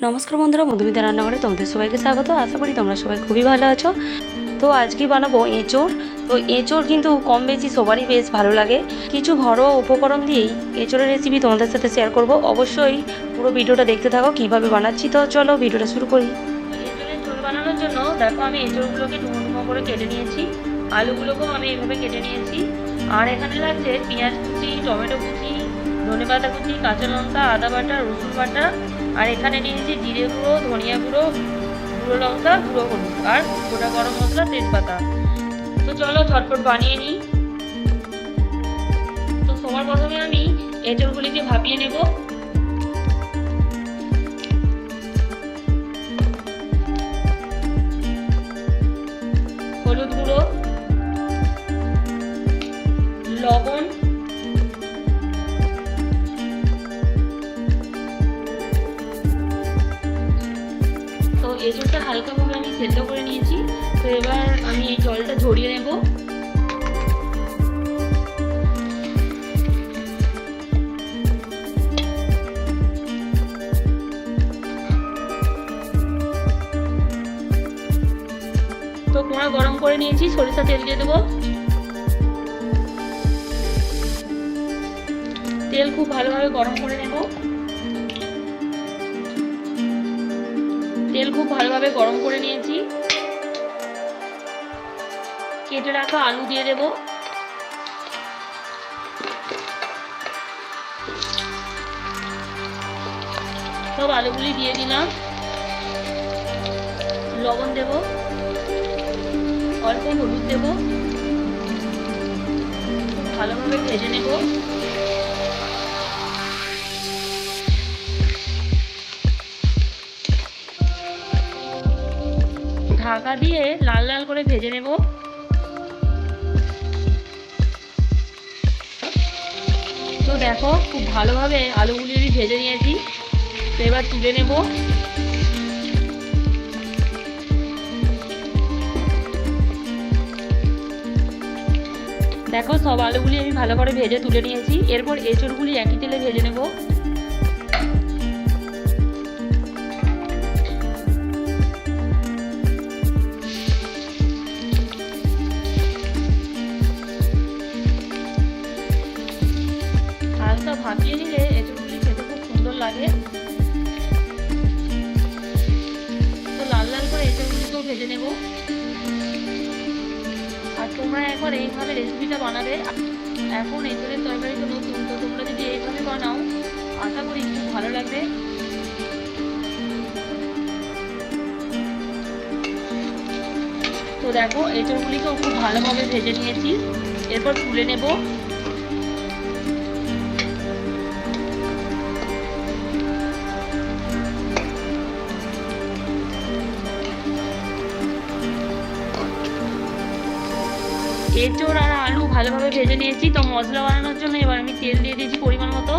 নমস্কার বন্ধুরা, মধুমিতা রান্নাঘরে তোমাদের সবাইকে স্বাগত। আশা করি তোমরা সবাই খুবই ভালো আছো। তো আজকে বানাবো এঁচোড়। তো এঁচোড় কিন্তু কম বেশি সবারই বেশ ভালো লাগে। কিছু ঘরোয়া উপকরণ দিয়েই এঁচোড়ের রেসিপি তোমাদের সাথে শেয়ার করব। অবশ্যই পুরো ভিডিওটা দেখতে থাকো কিভাবে বানাচ্ছি। তো চলো ভিডিওটা শুরু করি। এঁচোড়ের ঝোল বানানোর জন্য দেখো আমি এঁচোড়গুলোকে ডুমো ডুমো করে কেটে নিয়েছি, আলুগুলোকেও আমি এইভাবে কেটে নিয়েছি। আর এখানে লাগছে পেঁয়াজ কুচি, টমেটো কুচি, ধনেপাতা কুচি, কাঁচা লঙ্কা, আদা বাটা, রসুন বাটা, আর এখানে নিয়েছি জিরে গুঁড়ো, ধনিয়া গুঁড়ো, গুঁড়ো লঙ্কা, গুঁড়ো হলুদ, আর গোটা গরম মশলা, তেজপাতা। তো চলো ঝটপট বানিয়ে নিই। তো সবার প্রথমে আমি এঁচোড়গুলিকে ভাপিয়ে নেব। হলুদ গুঁড়ো, লবণ, তো এঁচোড়টা হালকাভাবে আমি সেদ্ধ করে নিয়েছি। তো এবার আমি এই জলটা ঝরিয়ে নেব। তো কড়া গরম করে নিয়েছি, সরিষা তেল দিয়ে দেবো। তেল খুব ভালোভাবে গরম করে নেব। তেল খুব ভালোভাবে গরম করে নিয়েছি। কেটে রাখা আলু দিয়ে দেব। সব আলুগুলি দিয়ে দিলাম। লবণ দেব, অল্প হলুদ দেব, খুব ভালোভাবে ভেজে নেব। ঢাকা দিয়ে লাল লাল করে ভেজে নেব। তো দেখো খুব ভালোভাবে আলুগুলি আমি ভেজে নিয়েছি। তো এবার তুলে নেব। দেখো সব আলুগুলি আমি ভালো করে ভেজে তুলে নিয়েছি। এরপর এঁচোড়গুলি একই তেলে ভেজে নেব। হালকা ভাপিয়ে নিলে এঁচোড়গুলি খেতে খুব সুন্দর লাগে। তো লাল লাল করে এঁচোড়গুলিকেও ভেজে নেব। আর তোমরা একবার এইভাবে রেসিপিটা বানাবে। এখন এঁচোড়ের তরকারি তো নতুন, তো তোমরা যদি এইভাবে বানাও আশা করি খুব ভালো লাগবে। তো দেখো এঁচোড়গুলিকেও খুব ভালোভাবে ভেজে নিয়েছি। এরপর তুলে নেব। এঁচোড় আর আলু ভালোভাবে ভেজে নিয়েছি। তো মশলা বানানোর জন্য এবার আমি তেল দিয়ে দিয়েছি পরিমাণ মতো।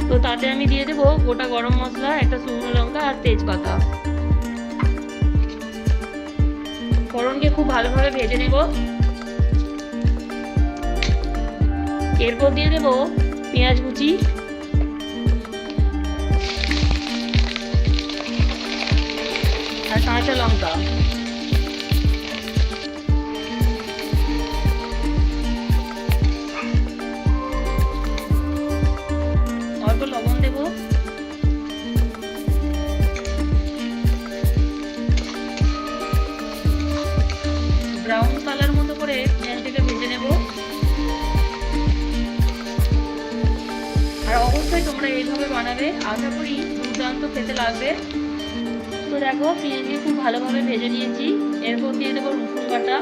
তো তাতে আমি দিয়ে দেবো গোটা গরম মশলা, একটা শুকনো লঙ্কা আর তেজপাতা। ফোড়নকে খুব ভালোভাবে ভেজে নেব। এরপর দিয়ে দেবো পেঁয়াজ কুচি, আর কাঁচা লঙ্কা। অল্প লবণ দেব। ব্রাউন কালার মতো করে পেঁয়াজটাকে ভেজে নেব। আর অবশ্যই তোমরা এইভাবে বানাবে, আশা করি দুর্দান্ত খেতে লাগবে। তো দেখো পেঁয়াজকে খুব ভালোভাবে ভেজে নিয়েছি। এরপর দিয়ে দেবো রসুন বাটা।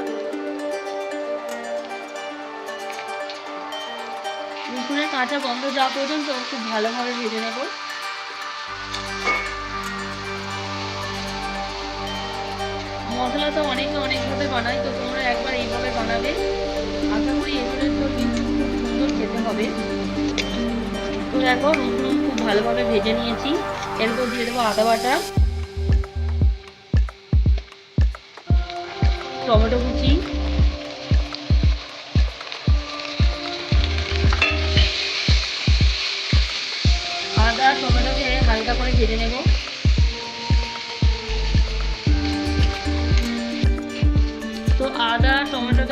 রসুনের কাঁচা গন্ধ যাওয়া পর্যন্ত খুব ভালোভাবে ভেজে নেব। মশলা তো অনেকে অনেকভাবে বানায়, তো তোমরা একবার এইভাবে বানাবে। আশা করি এগুলোর জন্য খুব সুন্দর খেতে হবে। তো দেখো রসুন খুব ভালোভাবে ভেজে নিয়েছি। এরপর দিয়ে দেবো আদা বাটা, টমেটো কুচি, আদা টমেটোকে হালকা করে ভেজে নেব।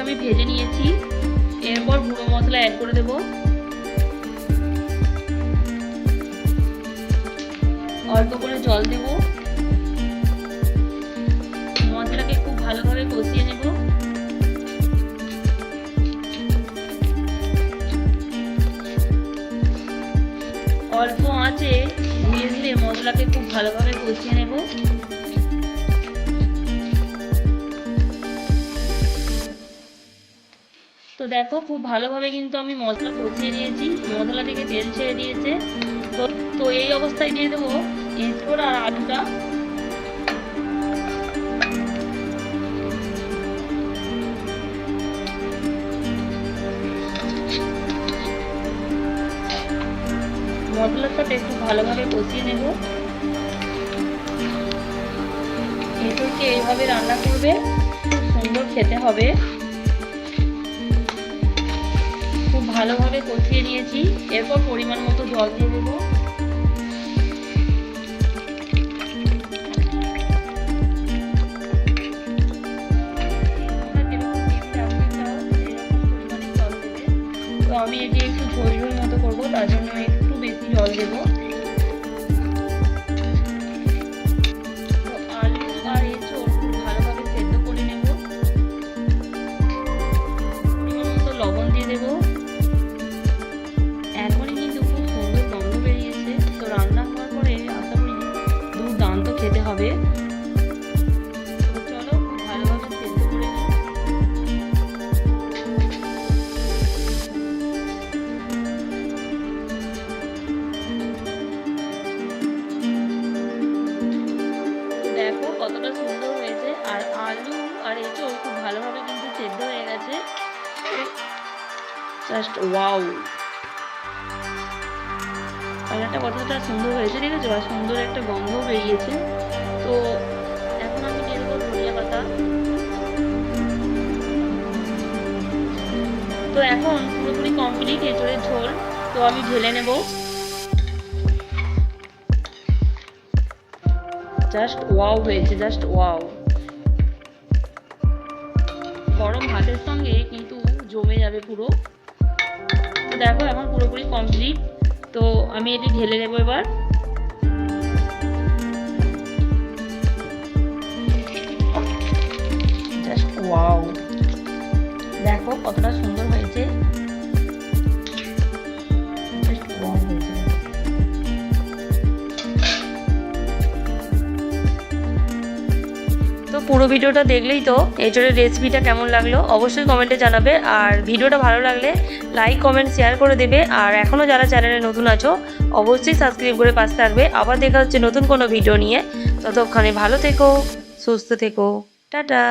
আমি ভেজে নিয়েছি। এরপর গুঁড়ো মশলা অ্যাড করে দেব। অল্প করে জল দেব। মশলাকে খুব ভালোভাবে কষিয়ে নেব। অল্প আঁচে ধীরে ধীরে মশলাকে খুব ভালোভাবে কষিয়ে নেব। তো দেখো খুব ভালোভাবে কিন্তু আমি মশলা কষিয়ে নিয়েছি, মশলা থেকে তেল ছেড়ে দিয়েছে। তো এই অবস্থায় দিয়ে দেবো এঁচোড় আর আলুটা। মশলার সাথে একটু ভালোভাবে কষিয়ে নেব। এঁচোড়কে এইভাবে রান্না করবে, খুব সুন্দর খেতে হবে। খুব ভালোভাবে কষিয়ে নিয়েছি। এরপর পরিমাণ মতো জল দিয়ে দেবো। তো আমি এটি একটু ঝোল ঝোল মতো করবো, তার জন্য একটু বেশি জল দেবো। তো আলু আর এঁচোড় খুব ভালোভাবে সেদ্ধ করে নেব। পরিমাণ মতো লবণ দিয়ে দেবো। এখনই কিন্তু খুব সুন্দর গন্ধ বেরিয়েছে। তো রান্না হওয়ার পরে আশা করি দুর্দান্ত খেতে হবে। তো চলো খুব ভালোভাবে সেদ্ধ করে নিই। দেখো কতটা সুন্দর হয়েছে। আর আলু আর এঁচোড় খুব ভালোভাবে কিন্তু সেদ্ধ হয়ে গেছে। জাস্ট ওয়াও, কালারটা কতটা সুন্দর হয়েছে দেখেছো, আর সুন্দর একটা গন্ধ বেরিয়েছে। তো এখন আমি দিয়ে দেবো ধনিয়া পাতা। তো এখন পুরোপুরি কমপ্লিট এঁচোড়ের ঝোল। তো আমি ঢেলে নেব। জাস্ট ওয়াও হয়েছে, জাস্ট ওয়াও। গরম ভাতের সঙ্গে কিন্তু জমে যাবে পুরো। তো দেখো এখন পুরোপুরি কমপ্লিট। তো আমি এটি ঢেলে নেব এবার। জাস্ট ওয়াও, দেখো কতটা সুন্দর হয়েছে। জাস্ট ওয়াও হয়েছে। তো পুরো ভিডিওটা দেখলেই তো এঁচোড়ের রেসিপিটা কেমন লাগলো অবশ্যই কমেন্টে জানাবে। আর ভিডিওটা ভালো লাগলে লাইক কমেন্ট শেয়ার করে দেবে। আর এখনও যারা চ্যানেলে নতুন আছো অবশ্যই সাবস্ক্রাইব করে পাশে থাকবে। আবার দেখা হচ্ছে নতুন কোনো ভিডিও নিয়ে। ততক্ষণে ভালো থেকো, সুস্থ থেকো, টাটা।